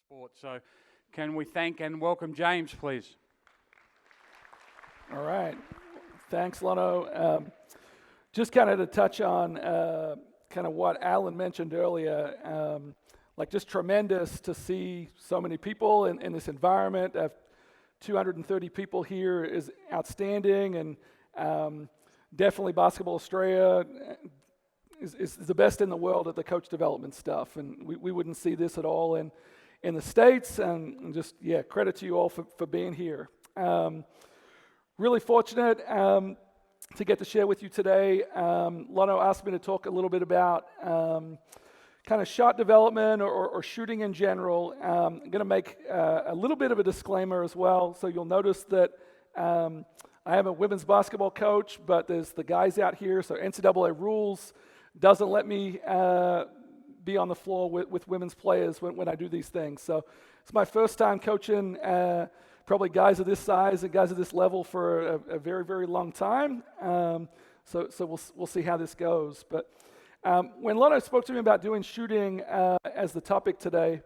sport. So can we thank and welcome James, please? All right. Thanks, Lano. Just kind of to touch on kind of what Alan mentioned earlier, like just tremendous to see so many people in this environment. 230 people here is outstanding, and definitely Basketball Australia is the best in the world at the coach development stuff, and we wouldn't see this at all in the States, and just, credit to you all for being here. Really fortunate to get to share with you today. Lano asked me to talk a little bit about kind of shot development or shooting in general. I'm going to make a little bit of a disclaimer as well, so you'll notice that I am a women's basketball coach, but there's the guys out here, so NCAA rules doesn't let me be on the floor with women's players when I do these things. So it's my first time coaching probably guys of this size and guys of this level for a very, very long time. So we'll see how this goes. But when Lano spoke to me about doing shooting as the topic today,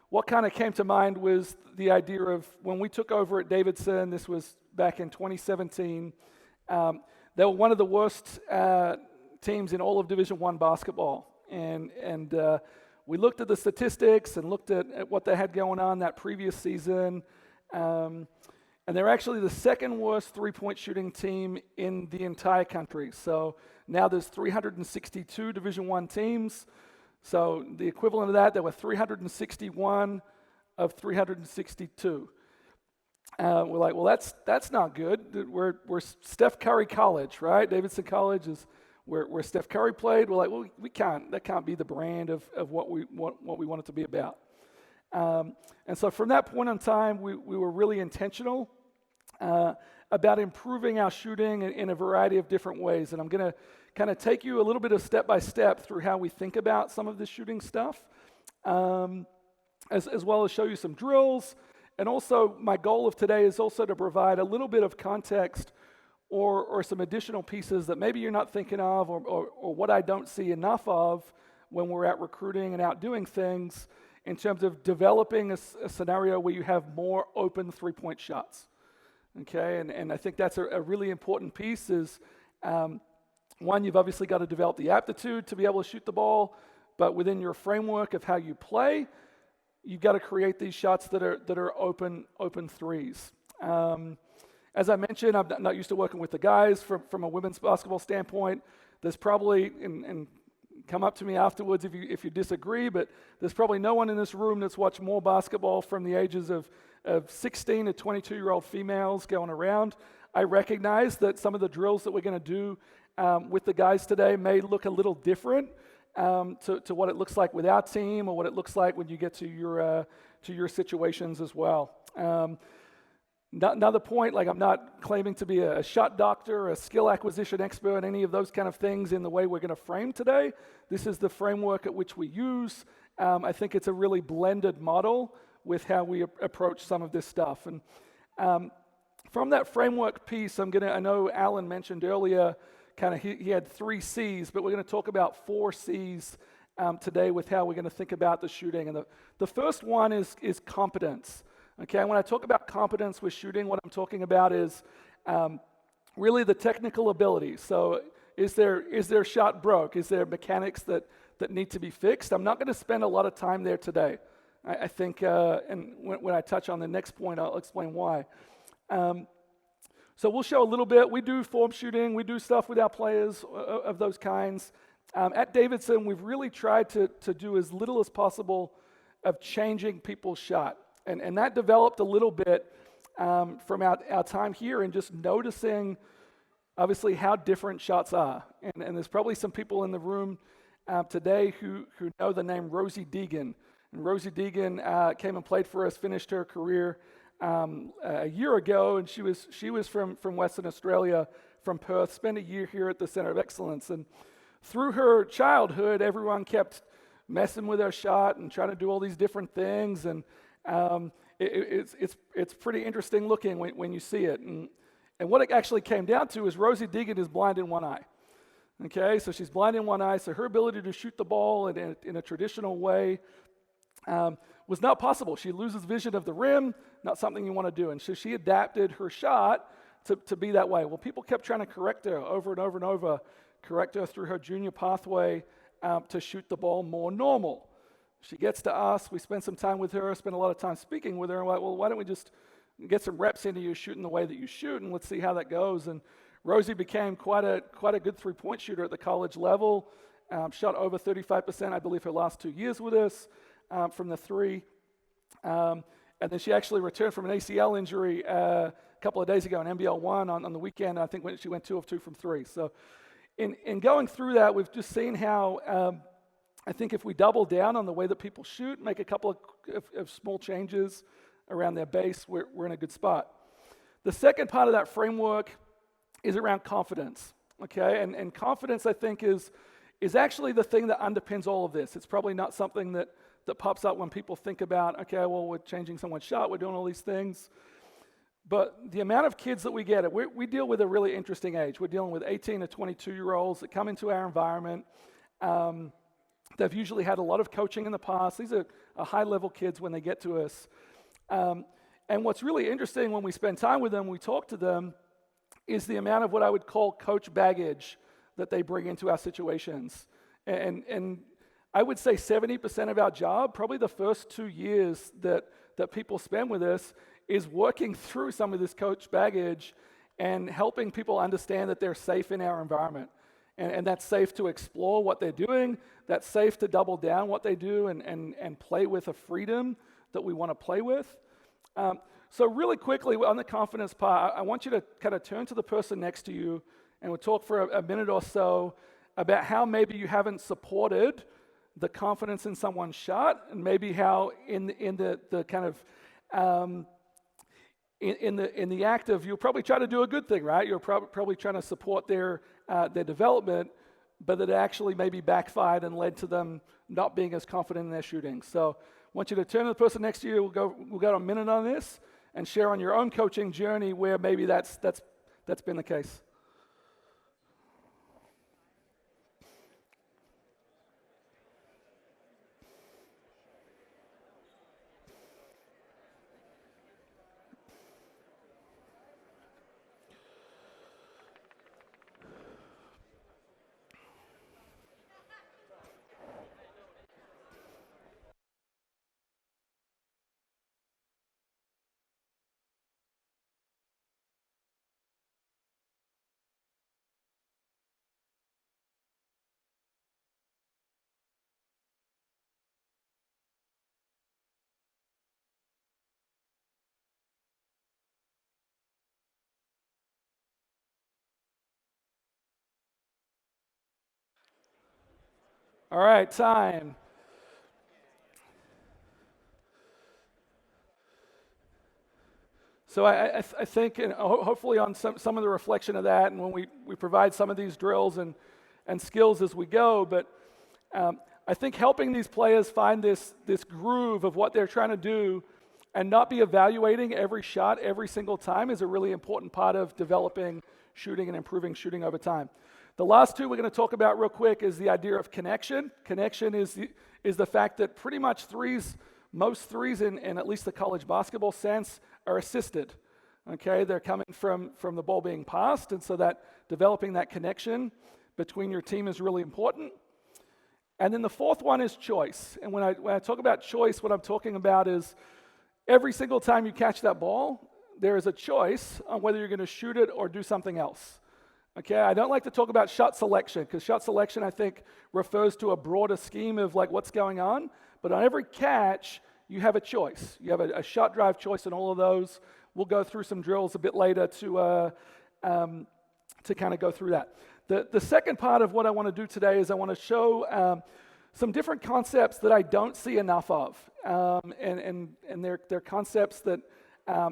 what kind of came to mind was the idea of when we took over at Davidson. This was back in 2017. They were one of the worst teams in all of Division I basketball. And we looked at the statistics and looked at what they had going on that previous season. And they're actually the second worst three-point shooting team in the entire country. So now there's 362 Division I teams. So the equivalent of that, there were 361 of 362. We're like, well, that's not good. We're Steph Curry College, right? Davidson College is where Steph Curry played. We're like, well, that can't be the brand of what we want it to be about. And so from that point in time, we were really intentional about improving our shooting in a variety of different ways. And I'm going to kind of take you a little bit of step by step through how we think about some of this shooting stuff, as well as show you some drills. And also, my goal of today is also to provide a little bit of context or some additional pieces that maybe you're not thinking of, or what I don't see enough of when we're out recruiting and out doing things in terms of developing a scenario where you have more open three-point shots. Okay, and I think that's a really important piece is, one, you've obviously got to develop the aptitude to be able to shoot the ball, but within your framework of how you play, you've got to create these shots that are open threes. As I mentioned, I'm not used to working with the guys from a women's basketball standpoint. There's probably, and come up to me afterwards if you disagree, but there's probably no one in this room that's watched more basketball from the ages of 16 to 22-year-old females going around. I recognize that some of the drills that we're going to do with the guys today may look a little different to what it looks like with our team, or what it looks like when you get to your situations as well. Another point, like I'm not claiming to be a shot doctor, a skill acquisition expert, any of those kind of things in the way we're going to frame today. This is the framework at which we use. I think it's a really blended model with how we approach some of this stuff. And from that framework piece, I know Alan mentioned earlier, kind of he had 3 C's, but we're going to talk about 4 C's today with how we're going to think about the shooting. And the first one is competence. Okay, when I talk about competence with shooting, what I'm talking about is really the technical ability. So is there shot broke? Is there mechanics that need to be fixed? I'm not going to spend a lot of time there today. I think, and when I touch on the next point, I'll explain why. So we'll show a little bit. We do form shooting. We do stuff with our players of those kinds. At Davidson, we've really tried to do as little as possible of changing people's shot. And that developed a little bit from our time here and just noticing, obviously, how different shots are. And there's probably some people in the room today who know the name Rosie Deegan. And Rosie Deegan came and played for us, finished her career a year ago, and she was from Western Australia, from Perth, spent a year here at the Center of Excellence. And through her childhood, everyone kept messing with her shot and trying to do all these different things. And it's pretty interesting looking when you see it. And what it actually came down to is Rosie Deegan is blind in one eye. Okay, so she's blind in one eye, so her ability to shoot the ball in a traditional way was not possible. She loses vision of the rim, not something you want to do. And so she adapted her shot to be that way. Well, people kept trying to correct her over and over and over, correct her through her junior pathway to shoot the ball more normal. She gets to us, we spend some time with her, spend a lot of time speaking with her, and we're like, well, why don't we just get some reps into you shooting the way that you shoot, and let's see how that goes. And Rosie became quite a good three-point shooter at the college level, shot over 35%, I believe, her last 2 years with us from the three. And then she actually returned from an ACL injury a couple of days ago in NBL1 on the weekend. I think when she went 2 of 2 from three. So in going through that, we've just seen how I think if we double down on the way that people shoot, make a couple of small changes around their base, we're in a good spot. The second part of that framework is around confidence, okay? And confidence, I think, is actually the thing that underpins all of this. It's probably not something that pops up when people think about, okay, well, we're changing someone's shot, we're doing all these things. But the amount of kids that we get, we deal with a really interesting age. We're dealing with 18 to 22-year-olds that come into our environment. They've usually had a lot of coaching in the past. These are high-level kids when they get to us. And what's really interesting when we spend time with them, we talk to them, is the amount of what I would call coach baggage that they bring into our situations. And I would say 70% of our job, probably the first 2 years that people spend with us, is working through some of this coach baggage and helping people understand that they're safe in our environment. And that's safe to explore what they're doing, that's safe to double down what they do and play with a freedom that we want to play with. So really quickly, on the confidence part, I want you to kind of turn to the person next to you, and we'll talk for a minute or so about how maybe you haven't supported the confidence in someone's shot, and maybe how in the kind of in the act of, you'll probably try to do a good thing, right? You're probably trying to support their development, but that actually maybe backfired and led to them not being as confident in their shooting. So I want you to turn to the person next to you. We'll go a minute on this and share on your own coaching journey where maybe that's been the case. All right, time. So I think, and hopefully on some of the reflection of that, and when we provide some of these drills and skills as we go, but I think helping these players find this groove of what they're trying to do and not be evaluating every shot every single time is a really important part of developing shooting and improving shooting over time. The last two we're going to talk about real quick is the idea of connection. Connection is the fact that pretty much most threes in at least the college basketball sense are assisted. Okay, they're coming from the ball being passed, and so that developing that connection between your team is really important. And then the fourth one is choice. And when I talk about choice, what I'm talking about is every single time you catch that ball, there is a choice on whether you're going to shoot it or do something else. Okay, I don't like to talk about shot selection, because shot selection, I think, refers to a broader scheme of like what's going on. But on every catch, you have a choice. You have a shot drive choice in all of those. We'll go through some drills a bit later to kind of go through that. The second part of what I want to do today is I want to show some different concepts that I don't see enough of. And they're concepts that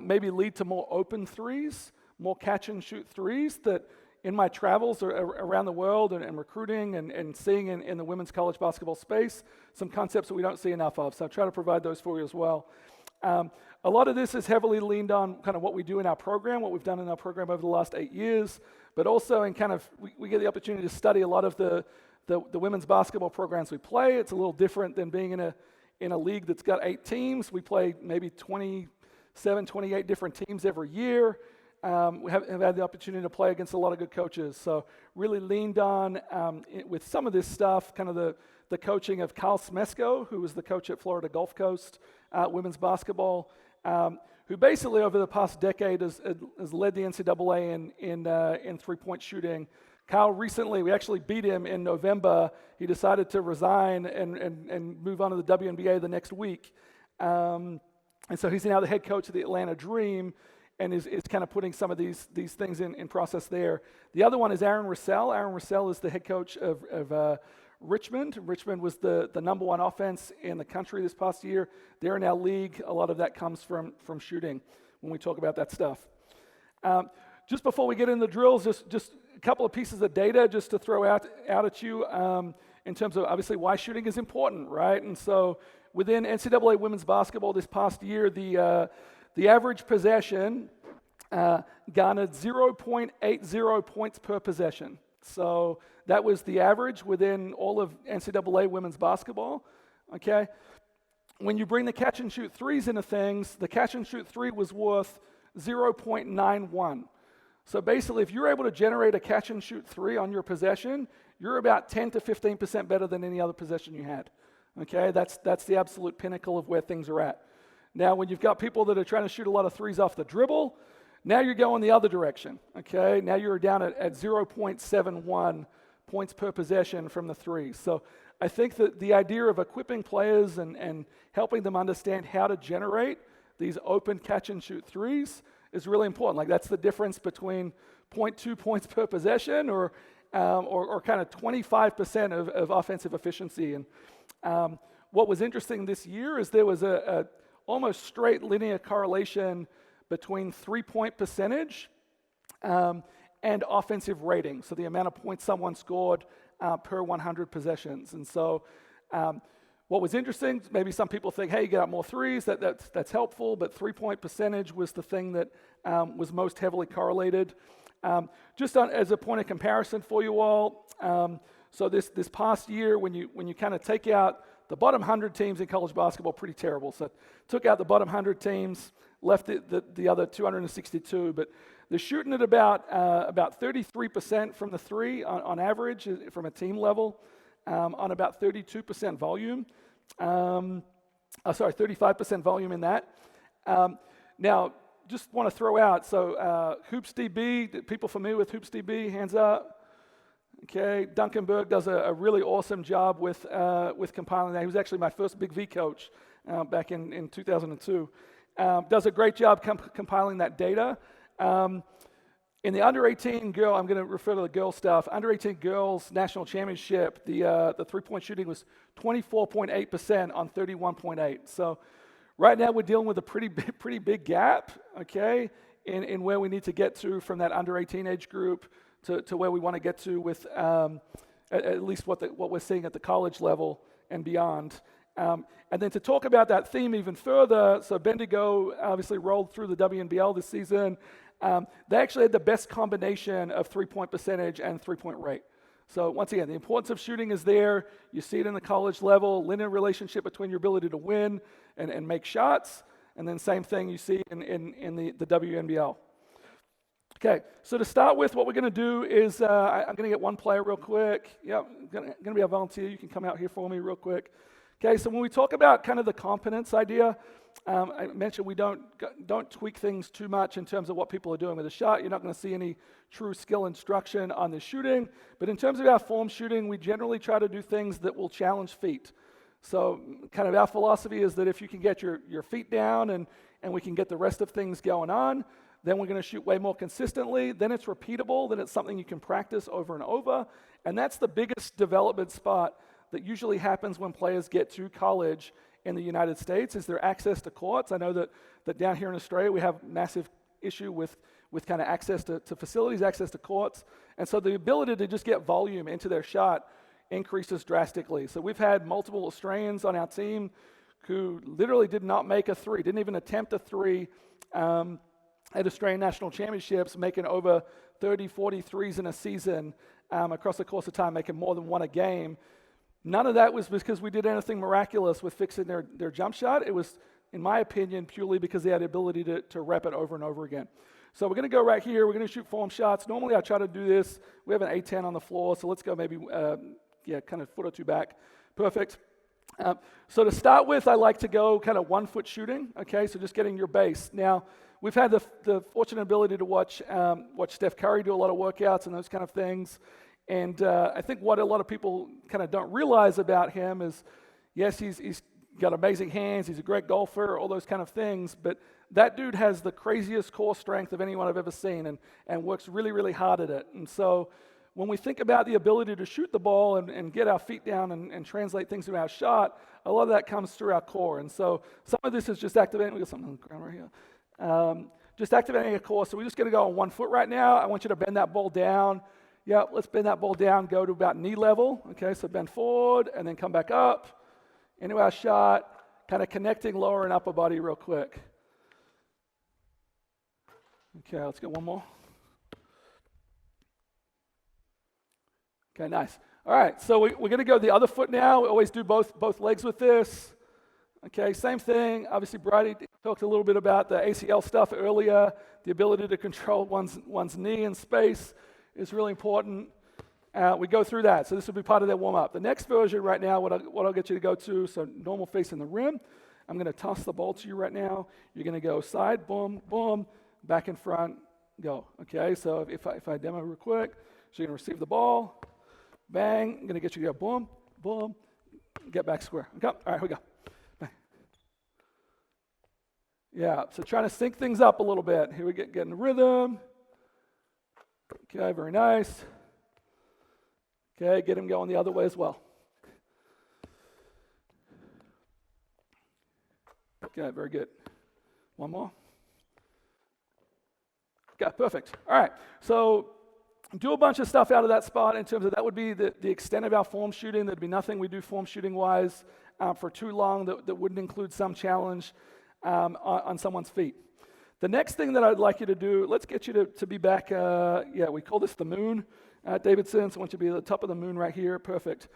maybe lead to more open threes, more catch and shoot threes that in my travels around the world and recruiting and seeing in the women's college basketball space, some concepts that we don't see enough of. So I'll try to provide those for you as well. A lot of this is heavily leaned on kind of what we do in our program, what we've done in our program over the last 8 years, but also in kind of, we get the opportunity to study a lot of the women's basketball programs we play. It's a little different than being in a league that's got 8 teams. We play maybe 27, 28 different teams every year. We have had the opportunity to play against a lot of good coaches. So really leaned on, with some of this stuff, kind of the coaching of Carl Smesko, who was the coach at Florida Gulf Coast women's basketball, who basically over the past decade has led the NCAA in three-point shooting. Kyle recently, we actually beat him in November. He decided to resign and move on to the WNBA the next week. And so he's now the head coach of the Atlanta Dream and is kind of putting some of these things in process there. The other one is Aaron Russell. Aaron Russell is the head coach of Richmond. Richmond was the number one offense in the country this past year. They're in our league. A lot of that comes from shooting when we talk about that stuff. Just before we get into the drills, just a couple of pieces of data just to throw out at you in terms of obviously why shooting is important, right? And so within NCAA women's basketball this past year, the average possession garnered 0.80 points per possession. So that was the average within all of NCAA women's basketball, okay? When you bring the catch and shoot threes into things, the catch and shoot three was worth 0.91. So basically, if you're able to generate a catch and shoot three on your possession, you're about 10 to 15% better than any other possession you had. Okay, that's the absolute pinnacle of where things are at. Now, when you've got people that are trying to shoot a lot of threes off the dribble, now you're going the other direction. Okay, now you're down at 0.71 points per possession from the threes. So I think that the idea of equipping players and helping them understand how to generate these open catch and shoot threes is really important. Like that's the difference between 0.2 points per possession or kind of 25% of offensive efficiency. And what was interesting this year is there was a almost straight linear correlation between 3-point percentage and offensive rating. So the amount of points someone scored per 100 possessions. And so what was interesting, maybe some people think, hey, you get out more threes, that's helpful, but 3-point percentage was the thing that was most heavily correlated. Just as a point of comparison for you all, so this past year, when you kind of take out the bottom 100 teams in college basketball, pretty terrible. So took out the bottom 100 teams, left the other 262, but they're shooting at about 33% from the three on average from a team level, on about 32% volume. 35% volume in that. Now, just want to throw out, so HoopsDB, people familiar with HoopsDB, hands up. Okay, Duncan Berg does a really awesome job with compiling that. He was actually my first Big V coach back in 2002. Does a great job compiling that data. In the under 18 girl, I'm going to refer to the girl stuff. Under 18 girls national championship, the 3-point shooting was 24.8% on 31.8. So right now we're dealing with a pretty big gap, okay, in where we need to get to from that under 18 age group to where we want to get to with at least what we're seeing at the college level and beyond. And then to talk about that theme even further, so Bendigo obviously rolled through the WNBL this season. They actually had the best combination of 3-point percentage and 3-point rate. So once again, the importance of shooting is there. You see it in the college level, linear relationship between your ability to win and make shots, and then same thing you see in the WNBL. Okay, so to start with, what we're going to do is I'm going to get one player real quick. Yep, going to be a volunteer. You can come out here for me real quick. Okay, so when we talk about kind of the competence idea, I mentioned we don't tweak things too much in terms of what people are doing with a shot. You're not going to see any true skill instruction on the shooting. But in terms of our form shooting, we generally try to do things that will challenge feet. So kind of our philosophy is that if you can get your feet down and we can get the rest of things going on, then we're going to shoot way more consistently. Then it's repeatable. Then it's something you can practice over and over. And that's the biggest development spot that usually happens when players get to college in the United States is their access to courts. I know that down here in Australia we have massive issue with kind of access to facilities, access to courts. And so the ability to just get volume into their shot increases drastically. So we've had multiple Australians on our team who literally did not make a three, didn't even attempt a three at Australian National Championships, making over 30, 40 threes in a season across the course of time, making more than one a game. None of that was because we did anything miraculous with fixing their jump shot. It was, in my opinion, purely because they had the ability to rep it over and over again. So we're going to go right here. We're going to shoot form shots. Normally I try to do this. We have an A10 on the floor, so let's go maybe, kind of foot or two back. Perfect. So to start with, I like to go kind of 1 foot shooting, okay? So just getting your base. Now, we've had the fortunate ability to watch Steph Curry do a lot of workouts and those kind of things. And I think what a lot of people kind of don't realize about him is, yes, he's got amazing hands, he's a great golfer, all those kind of things, but that dude has the craziest core strength of anyone I've ever seen and works really, really hard at it. And so when we think about the ability to shoot the ball and get our feet down and translate things into our shot, a lot of that comes through our core. And so some of this is just activating. We got something on the ground right here. Just activating a core. So we're just going to go on 1 foot right now. I want you to bend that ball down. Yeah, let's bend that ball down, go to about knee level. Okay, so bend forward and then come back up into our shot, kind of connecting lower and upper body real quick. Okay, let's get one more. Okay, nice. All right, so we're going to go the other foot now. We always do both legs with this. Okay, same thing. Obviously, Brady talked a little bit about the ACL stuff earlier. The ability to control one's knee in space is really important. We go through that. So this will be part of their warm-up. The next version right now, what I'll get you to go to, so normal face in the rim. I'm going to toss the ball to you right now. You're going to go side, boom, boom, back in front, go. Okay, so if I demo real quick, so you're going to receive the ball, bang, I'm going to get you to go boom, boom, get back square. Okay, all right, here we go. Bang. Yeah, so trying to sync things up a little bit. Here we get in the rhythm. Okay, very nice. Okay, get him going the other way as well. Okay, very good. One more. Okay, perfect. All right, so do a bunch of stuff out of that spot in terms of that would be the extent of our form shooting. There'd be nothing we do form shooting-wise for too long that wouldn't include some challenge on someone's feet. The next thing that I'd like you to do, let's get you to be back, we call this the moon, Davidson, so I want you to be at the top of the moon right here, perfect.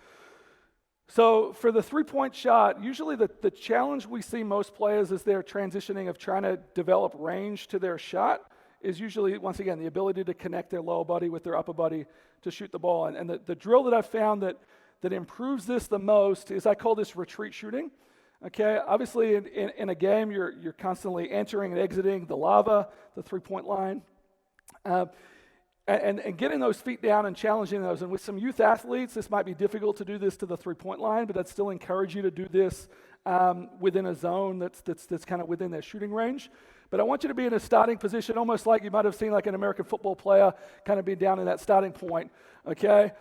So for the three-point shot, usually the challenge we see most players as they're transitioning of trying to develop range to their shot is usually, once again, the ability to connect their lower body with their upper body to shoot the ball. And the drill that I've found that improves this the most is I call this retreat shooting. Okay, obviously in a game, you're constantly entering and exiting the lava, the three-point line, and getting those feet down and challenging those. And with some youth athletes, this might be difficult to do this to the three-point line, but I'd still encourage you to do this within a zone that's kind of within their shooting range. But I want you to be in a starting position, almost like you might have seen like an American football player kind of be down in that starting point. Okay,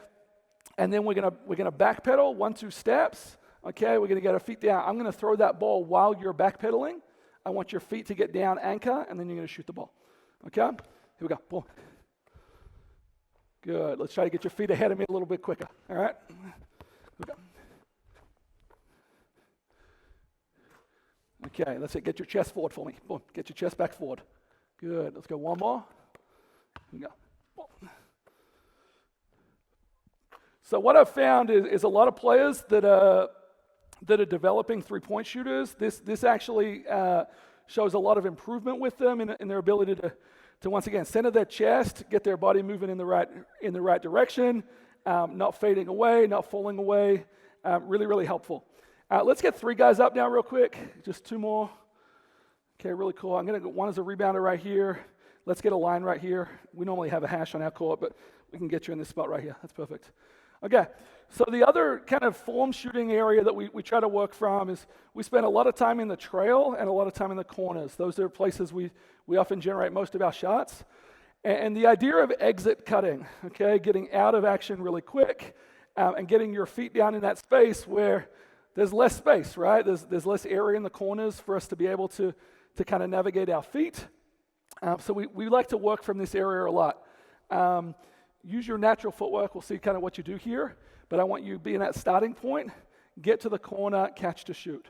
and then we're gonna backpedal 1-2 steps. Okay, we're going to get our feet down. I'm going to throw that ball while you're backpedaling. I want your feet to get down, anchor, and then you're going to shoot the ball. Okay? Here we go. Boom. Good. Let's try to get your feet ahead of me a little bit quicker. All right? Here we go. Okay, let's get your chest forward for me. Boom. Get your chest back forward. Good. Let's go one more. Here we go. Boom. So what I've found is a lot of players that are developing three-point shooters, this actually shows a lot of improvement with them in their ability to once again center their chest, get their body moving in the right direction, not fading away, not falling away. Really, really helpful. Let's get 3 guys up now real quick. Just 2 more. Okay, really cool. I'm going to go one as a rebounder right here. Let's get a line right here. We normally have a hash on our court, but we can get you in this spot right here. That's perfect. Okay, so the other kind of form shooting area that we try to work from is we spend a lot of time in the trail and a lot of time in the corners. Those are places we often generate most of our shots. And the idea of exit cutting, okay, getting out of action really quick and getting your feet down in that space where there's less space, right? There's less area in the corners for us to be able to kind of navigate our feet. So we like to work from this area a lot. Use your natural footwork. We'll see kind of what you do here, but I want you to be in that starting point, get to the corner, catch to shoot.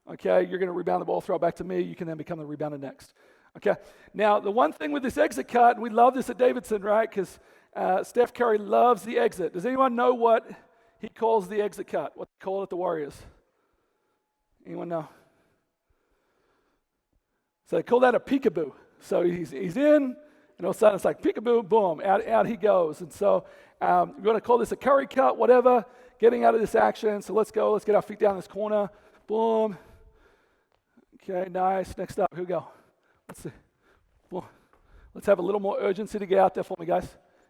Okay, you're going to rebound the ball, throw it back to me. You can then become the rebounder next. Okay, now the one thing with this exit cut, and we love this at Davidson, right? Because Steph Curry loves the exit. Does anyone know what he calls the exit cut. What do they call it at the Warriors? Anyone know? So they call that a peekaboo. So he's in, and all of a sudden it's like peekaboo, boom, out he goes. And so we're going to call this a curry cut, whatever, getting out of this action. So let's go. Let's get our feet down this corner. Boom. Okay, nice. Next up, here we go. Let's see. Boom. Let's have a little more urgency to get out there for me, guys.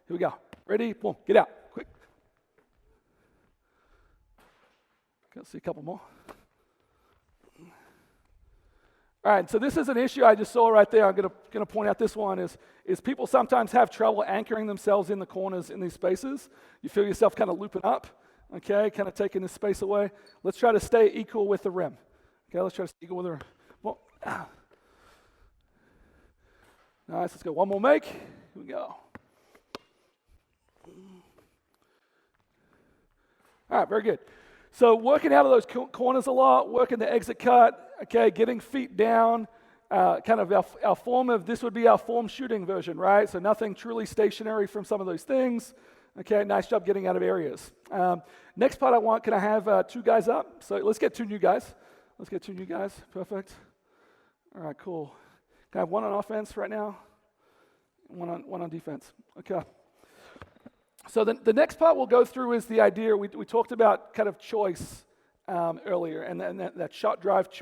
Here we go. Ready? Boom. Get out. Quick. Okay, let's see a couple more. All right, so this is an issue I just saw right there. I'm going to point out this one is people sometimes have trouble anchoring themselves in the corners in these spaces. You feel yourself kind of looping up, okay, kind of taking this space away. Let's try to stay equal with the rim. Okay, let's try to stay equal with the rim. Well, nice, let's go. One more make. Here we go. All right, very good. So working out of those corners a lot, working the exit cut, okay, getting feet down, kind of our form of, this would be our form shooting version, right? So nothing truly stationary from some of those things. Okay, nice job getting out of areas. Next part I want, can I have 2 guys up? So let's get 2 new guys. Let's get 2 new guys, perfect. All right, cool. Can I have 1 on offense right now? 1 on defense, okay. So the next part we'll go through is the idea, we talked about kind of choice earlier, and that shot drive choice.